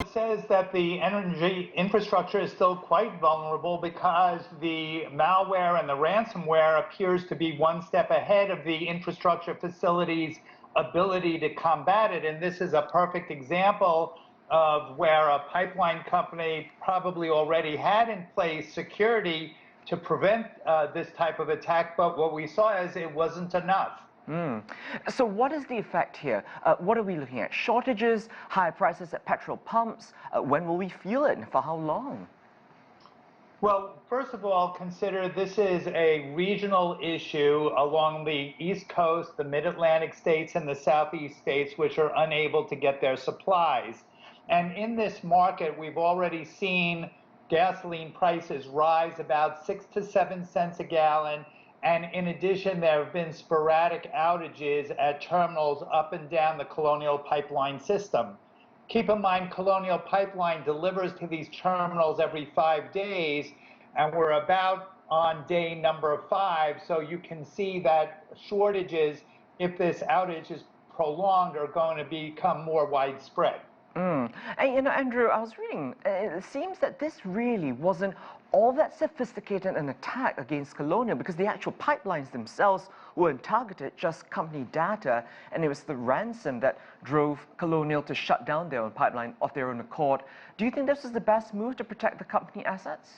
it says that the energy infrastructure is still quite vulnerable because the malware and the ransomware appears to be one step ahead of the infrastructure facilities' ability to combat it. And this is a perfect example of where a pipeline company probably already had in place security to prevent this type of attack, but what we saw is it wasn't enough. So what is the effect here? What are we looking at? Shortages, higher prices at petrol pumps? When will we feel it and for how long? Well, first of all, consider this is a regional issue along the East Coast, the Mid-Atlantic states, and the Southeast states, which are unable to get their supplies. And in this market, we've already seen gasoline prices rise about 6 to 7 cents a gallon. And in addition, there have been sporadic outages at terminals up and down the Colonial Pipeline system. Keep in mind, Colonial Pipeline delivers to these terminals every 5 days, and we're about on day number 5. So you can see that shortages, if this outage is prolonged, are going to become more widespread. And Andrew, I was reading, it seems that this really wasn't all that sophisticated an attack against Colonial because the actual pipelines themselves weren't targeted, just company data, and it was the ransom that drove Colonial to shut down their own pipeline of their own accord. Do you think this is the best move to protect the company assets?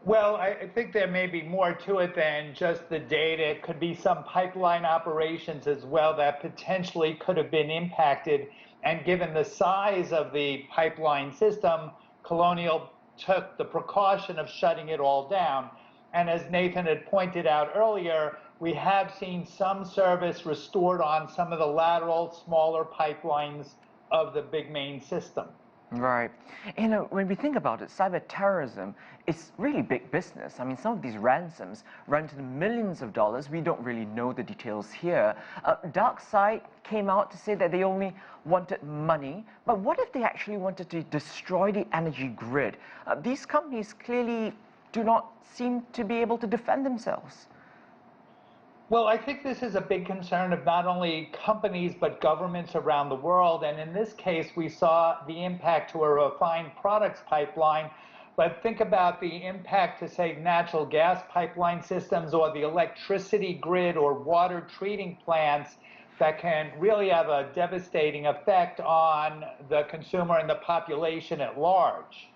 Well, I think there may be more to it than just the data. It could be some pipeline operations as well that potentially could have been impacted. And given the size of the pipeline system, Colonial took the precaution of shutting it all down. And as Nathan had pointed out earlier, we have seen some service restored on some of the lateral, smaller pipelines of the big main system. Right. When we think about it, cyber terrorism is really big business. I mean, some of these ransoms run to the millions of dollars. We don't really know the details here. DarkSide came out to say that they only wanted money. But what if they actually wanted to destroy the energy grid? These companies clearly do not seem to be able to defend themselves. Well, I think this is a big concern of not only companies, but governments around the world. And in this case, we saw the impact to a refined products pipeline. But think about the impact to, say, natural gas pipeline systems or the electricity grid or water treating plants that can really have a devastating effect on the consumer and the population at large.